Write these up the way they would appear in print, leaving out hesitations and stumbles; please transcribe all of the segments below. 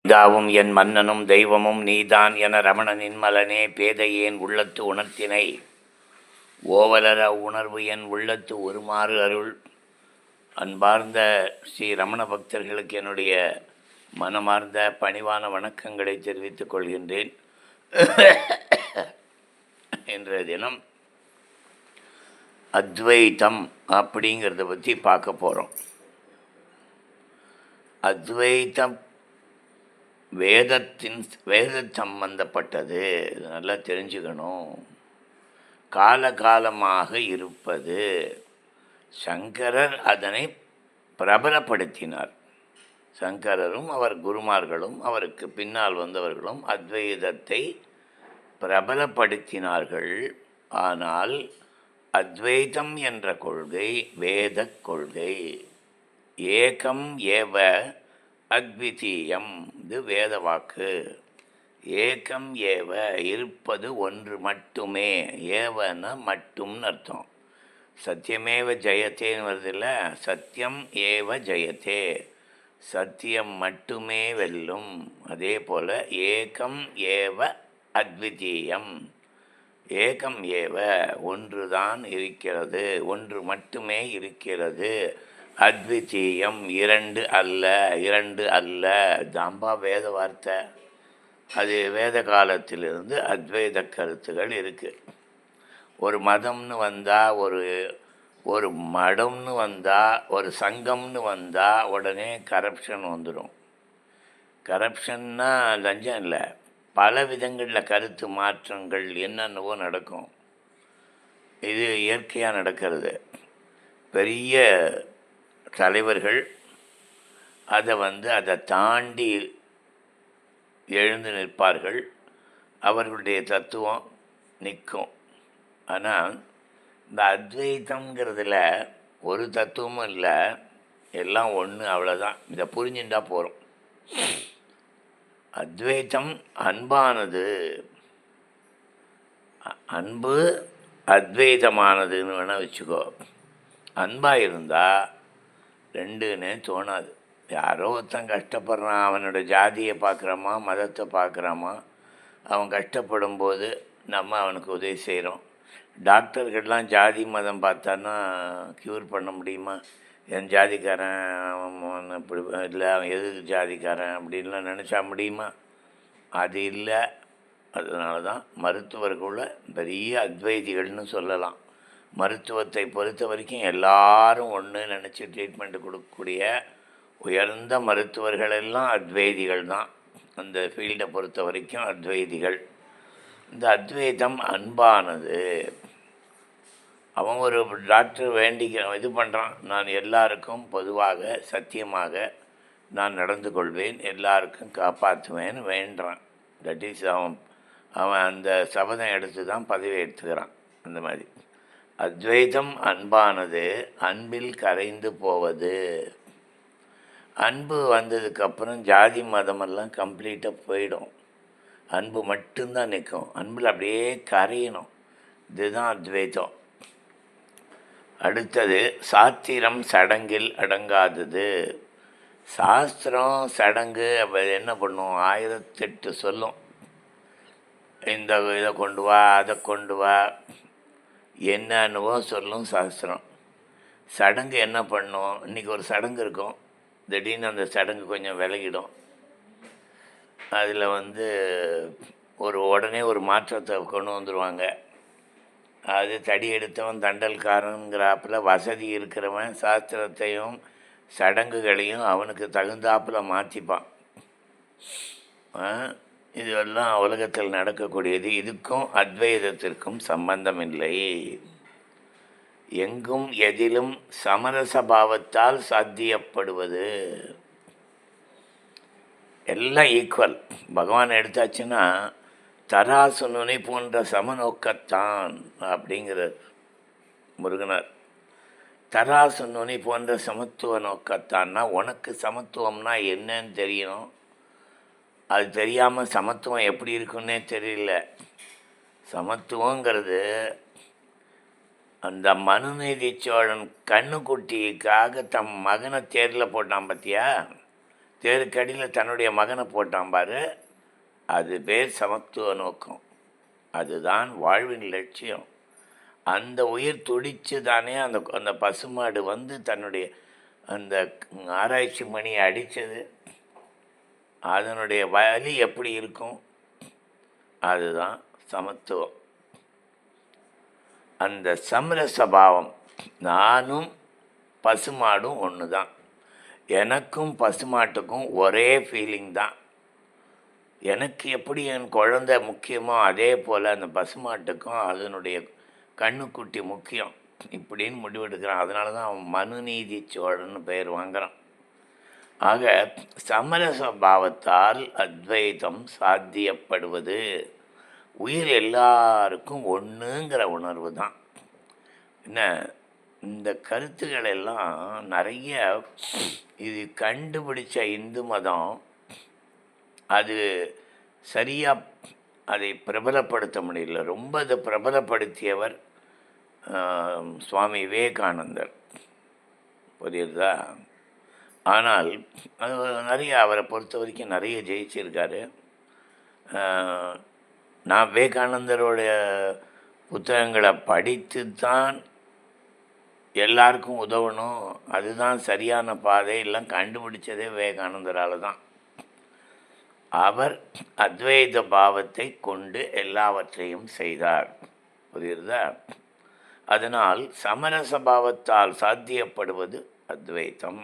தாவும் என் மன்னனும் தெய்வமும் நீதான் என ரமணனின் மலனே பேதையேன் உள்ளத்து உணர்த்தினை ஓவலர உணர்வு என் உள்ளத்து ஒருமாறு அருள். அன்பார்ந்த ஸ்ரீ ரமண பக்தர்களுக்கு என்னுடைய மனமார்ந்த பணிவான வணக்கங்களை தெரிவித்துக் கொள்கின்றேன். இன்றைய தினம் அத்வைத்தம் அப்படிங்கிறத பற்றி பார்க்க போகிறோம். அத்வைத்தம் வேத சம்பந்தப்பட்டது, நல்லா தெரிஞ்சுக்கணும். காலகாலமாக இருப்பது. சங்கரர் அதனை பிரபலப்படுத்தினார். சங்கரரும் அவர் குருமார்களும் அவருக்கு பின்னால் வந்தவர்களும் அத்வைதத்தை பிரபலப்படுத்தினார்கள். ஆனால் அத்வைதம் என்ற கொள்கை வேத கொள்கை. ஏகம் ஏவ அத்விதீயம், இது வேத வாக்கு. ஏகம் ஏவ, இருப்பது ஒன்று மட்டுமே. ஏவன மட்டும்னு அர்த்தம். சத்தியமேவ ஜெயத்தேன்னு வருதில்ல, சத்தியம் ஏவ ஜெயத்தே, சத்தியம் மட்டுமே வெல்லும். அதே போல் ஏகம் ஏவ அத்விதீயம், ஏகம் ஏவ, ஒன்றுதான் இருக்கிறது, ஒன்று மட்டுமே இருக்கிறது. அத்விதீயம், இரண்டு அல்ல, இரண்டு அல்ல. தாம்பா வேத வார்த்தை. அது வேத காலத்திலிருந்து அத்வைத கருத்துகள் இருக்குது. ஒரு மதம்னு வந்தால், ஒரு மடம்னு வந்தால், ஒரு சங்கம்னு வந்தால் உடனே கரப்ஷன் வந்துடும். கரப்ஷன்னா லஞ்சம் இல்லை, பல விதங்களில் கருத்து மாற்றங்கள் என்னென்னவோ நடக்கும். இது இயற்கையாக நடக்கிறது. பெரிய தலைவர்கள் அதை தாண்டி எழுந்து நிற்பார்கள். அவர்களுடைய தத்துவம் நிற்கும். ஆனால் இந்த அத்வைத்தங்கிறதுல ஒரு தத்துவமும் இல்லை, எல்லாம் ஒன்று, அவ்வளோதான். இதை புரிஞ்சுட்டா போகிறோம். அத்வைத்தம் அன்பானது, அன்பு அத்வைதமானதுன்னு வேணால் வச்சுக்கோ. அன்பாக இருந்தால் ரெண்டுன்னு தோணாது. யாரோ ஒருத்தன் கஷ்டப்படுறான், அவனோட ஜாதியை பார்க்குறோமா, மதத்தை பார்க்குறோமா, அவன் கஷ்டப்படும் போது நம்ம அவனுக்கு உதவி செய்கிறோம். டாக்டர்கள்லாம் ஜாதி மதம் பார்த்தான்னா க்யூர் பண்ண முடியுமா? என் ஜாதிக்காரன் அவன் இப்படி இல்லை, அவன் எது ஜாதிக்காரன் அப்படின்லாம் நினச்சா முடியுமா? அது இல்லை. அதனால தான் மருத்துவர்களுள்ள பெரிய அத்வைதிகள்னு சொல்லலாம். மருத்துவத்தை பொறுத்த வரைக்கும் எல்லாரும் ஒன்று நினச்சி ட்ரீட்மெண்ட்டு கொடுக்கக்கூடிய உயர்ந்த மருத்துவர்கள் எல்லாம் அத்வைதிகள் தான். அந்த ஃபீல்டை பொறுத்த வரைக்கும் அத்வைதிகள். இந்த அத்வைதம் அன்பானது. அவன் ஒரு டாக்டர் இது பண்ணுறான், நான் எல்லாருக்கும் பொதுவாக சத்தியமாக நான் நடந்து கொள்வேன், எல்லாருக்கும் காப்பாற்றுவேன்னு வேண்டுறான். தட் இஸ் அவன் அந்த சபதம் எடுத்து தான் பதவி எடுத்துக்கிறான். அந்த மாதிரி அத்வைதம் அன்பானது, அன்பில் கரைந்து போவது. அன்பு வந்ததுக்கப்புறம் ஜாதி மதமெல்லாம் கம்ப்ளீட்டாக போயிடும். அன்பு மட்டும்தான் நிற்கும். அன்பில் அப்படியே கரையணும். இதுதான் அத்வைதம். அடுத்தது சாத்திரம் சடங்கில் அடங்காதது. சாஸ்திரம் சடங்கு என்ன பண்ணும்? 1008 சொல்லும். இந்த இதை கொண்டு வா, அதை கொண்டு வா, என்னன்னுவோ சொல்லும் சாஸ்திரம். சடங்கு என்ன பண்ணும்? இன்றைக்கி ஒரு சடங்கு இருக்கும், திடீர்னு அந்த சடங்கு கொஞ்சம் விலகிடும். அதில் உடனே ஒரு மாற்றத்தை கொண்டு வந்துடுவாங்க. அது தடி எடுத்தவன் தண்டல்காரங்கிறாப்பில் வசதி இருக்கிறவன் சாஸ்திரத்தையும் சடங்குகளையும் அவனுக்கு தகுந்தாப்பில் மாற்றிப்பான். இதெல்லாம் உலகத்தில் நடக்கக்கூடியது. இதுக்கும் அத்வைதத்திற்கும் சம்பந்தம் இல்லை. எங்கும் எதிலும் சமரசபாவத்தால் சாத்தியப்படுவது. எல்லாம் ஈக்குவல். பகவான் எடுத்தாச்சுன்னா தராசு நுனி போன்ற சமநோக்கத்தான் அப்படிங்கிறார் முருகனார். தராசு நுனி போன்ற சமத்துவ நோக்கத்தான்னா, உனக்கு சமத்துவம்னா என்னன்னு தெரியணும். அது தெரியாமல் சமத்துவம் எப்படி இருக்குன்னே தெரியல. சமத்துவங்கிறது அந்த மனுநீதி சோழன் கண்ணுக்குட்டிக்காக தம் மகனை தேரில் போட்டான் பார்த்தியா? தேருக்கடியில் தன்னுடைய மகனை போட்டான் பாரு, அது பேர் சமத்துவ நோக்கம். அதுதான் வாழ்வின் லட்சியம். அந்த உயிர் துடித்து தானே அந்த அந்த பசுமாடு வந்து தன்னுடைய அந்த ஆராய்ச்சி மணியை அடித்தது. அதனுடைய வலி எப்படி இருக்கும்? அதுதான் சமத்துவம். அந்த சமரசபாவம். நானும் பசுமாடும் ஒன்று தான். எனக்கும் பசுமாட்டுக்கும் ஒரே ஃபீலிங் தான். எனக்கு எப்படி என் குழந்தை முக்கியமோ அதே போல் அந்த பசுமாட்டுக்கும் அதனுடைய கண்ணுக்குட்டி முக்கியம் இப்படின்னு முடிவெடுக்கிறான். அதனால தான் அவன் மனுநீதி சோழன்னு பெயர் வாங்குகிறான். ஆக சமரச பாவத்தால் அத்வைதம் சாத்தியப்படுவது. உயிர் எல்லாருக்கும் ஒன்றுங்கிற உணர்வு தான். என்ன இந்த கருத்துக்கள் எல்லாம் நிறைய இது கண்டுபிடிச்ச இந்து மதம் அது சரியாக அதை பிரபலப்படுத்த முடியல. ரொம்ப அதை பிரபலப்படுத்தியவர் சுவாமி விவேகானந்தர். புரியுதா? ஆனால் அது நிறைய அவரை பொறுத்த வரைக்கும் நிறைய ஜெயிச்சிருக்காரு. நான் விவேகானந்தருடைய புத்தகங்களை படித்து தான் எல்லாருக்கும் உதவணும், அதுதான் சரியான பாதை எல்லாம் கண்டுபிடிச்சதே விவேகானந்தரால் தான். அவர் அத்வைத பாவத்தை கொண்டு எல்லாவற்றையும் செய்தார். புரியுறதா? அதனால் சமரச பாவத்தால் சாத்தியப்படுவது அத்வைத்தம்.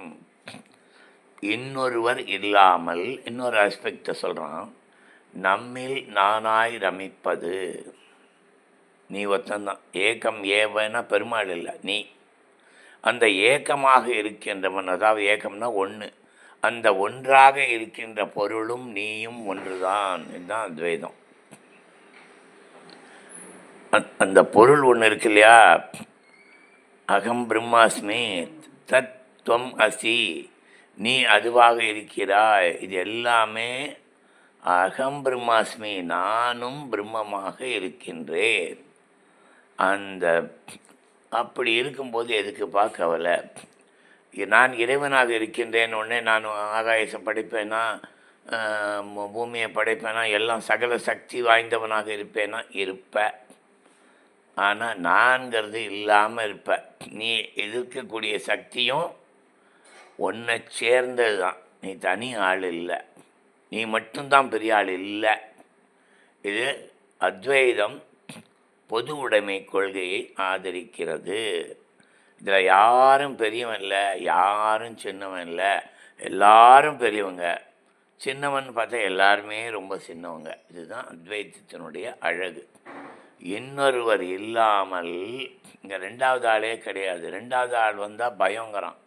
இன்னொருவர் இல்லாமல் இன்னொரு ஆஸ்பெக்டை சொல்கிறான். நம்மில் நானாய் ரமிப்பது. நீ ஒத்தந்தான். ஏகம் ஏவனா பெருமாள் இல்லை, நீ. அந்த ஏக்கமாக இருக்கின்றவன், அதாவது ஏக்கம்னா ஒன்று, அந்த ஒன்றாக இருக்கின்ற பொருளும் நீயும் ஒன்றுதான். இதுதான் அத்வைதம். அந்த பொருள் ஒன்று இருக்கு இல்லையா, அகம் பிரம்மாஸ்மி தத்துவம் அசி, நீ அதுவாக இருக்கிறாய். இது எல்லாமே அகம் பிரம்மாஸ்மி, நானும் பிரம்மமாக இருக்கின்றேன். அந்த அப்படி இருக்கும்போது எதுக்குப்பா கவலை? நான் இறைவனாக இருக்கின்றேன். உடனே நான் ஆகாயத்தை படைப்பேனா, பூமியை படைப்பேனா, எல்லாம் சகல சக்தி வாய்ந்தவனாக இருப்பேனா? இருப்ப. ஆனால் நான்கிறது இல்லாமல் இருப்ப. நீ எதிர்க்கக்கூடிய சக்தியும் ஒன்றை சேர்ந்தது தான். நீ தனி ஆள் இல்லை, நீ மட்டும்தான் பெரிய ஆள் இல்லை. இது அத்வைதம் பொது உடைமை கொள்கையை ஆதரிக்கிறது. இதில் யாரும் பெரியவன் இல்லை, யாரும் சின்னவன் இல்லை, எல்லாரும் பெரியவங்க. சின்னவன் பார்த்தா எல்லாருமே ரொம்ப சின்னவங்க. இதுதான் அத்வைதத்தினுடைய அழகு. இன்னொருவர் இல்லாமல், இங்கே ரெண்டாவது ஆளே கிடையாது. ரெண்டாவது ஆள் வந்தால் பயங்கரம்.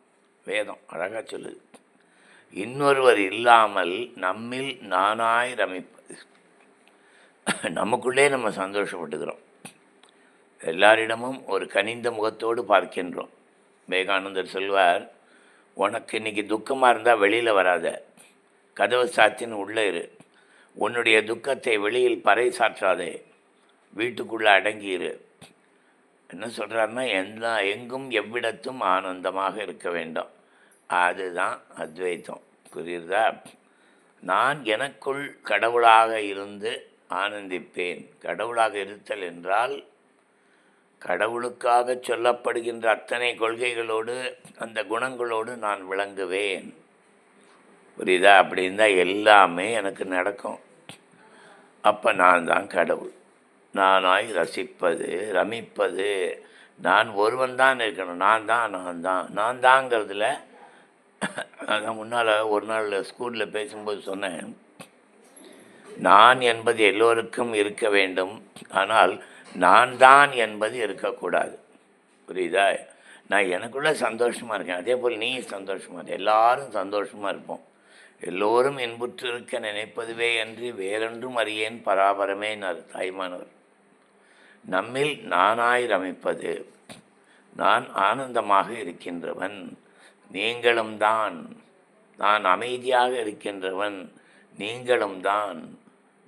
வேதம் அழகாக சொல்லுது. இன்னொருவர் இல்லாமல் நம்மில் நானாய் ரமிப்பது. நமக்குள்ளே நம்ம சந்தோஷப்பட்டுக்கிறோம். எல்லாரிடமும் ஒரு கனிந்த முகத்தோடு பார்க்கின்றோம். விவேகானந்தர் சொல்வார், உனக்கு இன்றைக்கி துக்கமாக இருந்தால் வெளியில் வராத, கதவு சாத்தின்னு உள்ளே இரு. உன்னுடைய துக்கத்தை வெளியில் பறை சாற்றாதே, வீட்டுக்குள்ளே அடங்கியிரு. என்ன சொல்கிறாருன்னா, எங்கும் எவ்விடத்தும் ஆனந்தமாக இருக்க வேண்டும். அதுதான் அத்வைத்தம். புரியுறதா? நான் எனக்குள் கடவுளாக இருந்து ஆனந்திப்பேன். கடவுளாக இருத்தல் என்றால் கடவுளுக்காக சொல்லப்படுகின்ற அத்தனை கொள்கைகளோடு அந்த குணங்களோடு நான் விளங்குவேன். புரியுதா? அப்படி இருந்தால் எல்லாமே எனக்கு நடக்கும். அப்போ நான் தான் கடவுள். நானாய் ரசிப்பது, ரமிப்பது. நான் ஒருவன் தான் இருக்கணும். நான் தாங்கிறதுல அதான் முன்னால் ஒரு நாள் ஸ்கூலில் பேசும்போது சொன்னேன், நான் என்பது எல்லோருக்கும் இருக்க வேண்டும், ஆனால் நான் தான் என்பது இருக்கக்கூடாது. புரியுதா? நான் எனக்குள்ளே சந்தோஷமாக இருக்கேன், அதே போல் நீ சந்தோஷமாக இரு. எல்லாரும் சந்தோஷமாக இருப்போம். எல்லோரும் இன்புற்று இருக்க நினைப்பதுவே அன்றி வேறொன்றும் அறியேன் பராபரமே தாய்மானவர். நம்மில் நானாய் ரமிப்பது. நான் ஆனந்தமாக இருக்கின்றவன், நீங்களும் தான். நான் அமைதியாக இருக்கின்றவன், நீங்களும் தான்.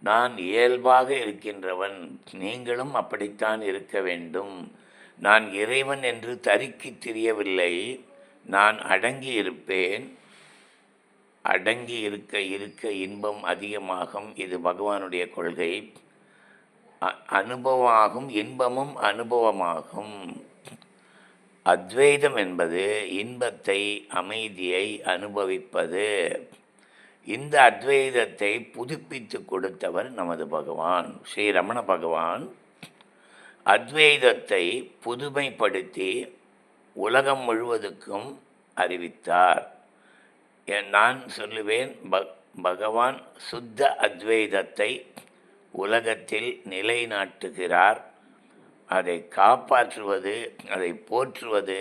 நான் இயல்பாக இருக்கின்றவன், நீங்களும் அப்படித்தான் இருக்க வேண்டும். நான் இறைவன் என்று தரிக்கி திரியவில்லை, நான் அடங்கி இருப்பேன். அடங்கி இருக்க இருக்க இன்பம் அதிகமாகும். இது பகவானுடைய கொள்கை. அனுபவமாகும், இன்பமும் அனுபவமாகும். அத்வைதம் என்பது இன்பத்தை, அமைதியை அனுபவிப்பது. இந்த அத்வைதத்தை புதுப்பித்து கொடுத்தவர் நமது பகவான் ஸ்ரீ ரமண பகவான். அத்வைதத்தை புதுமைப்படுத்தி உலகம் முழுவதுக்கும் அறிவித்தார். நான் சொல்லுவேன், பகவான் சுத்த அத்வைதத்தை உலகத்தில் நிலைநாட்டுகிறார். அதை காப்பாற்றுவது, அதை போற்றுவது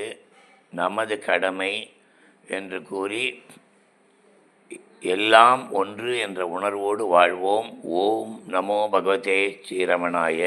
நமது கடமை என்று கூறி, எல்லாம் ஒன்று என்ற உணர்வோடு வாழ்வோம். ஓம் நமோ பகவதே ஸ்ரீரமணாய.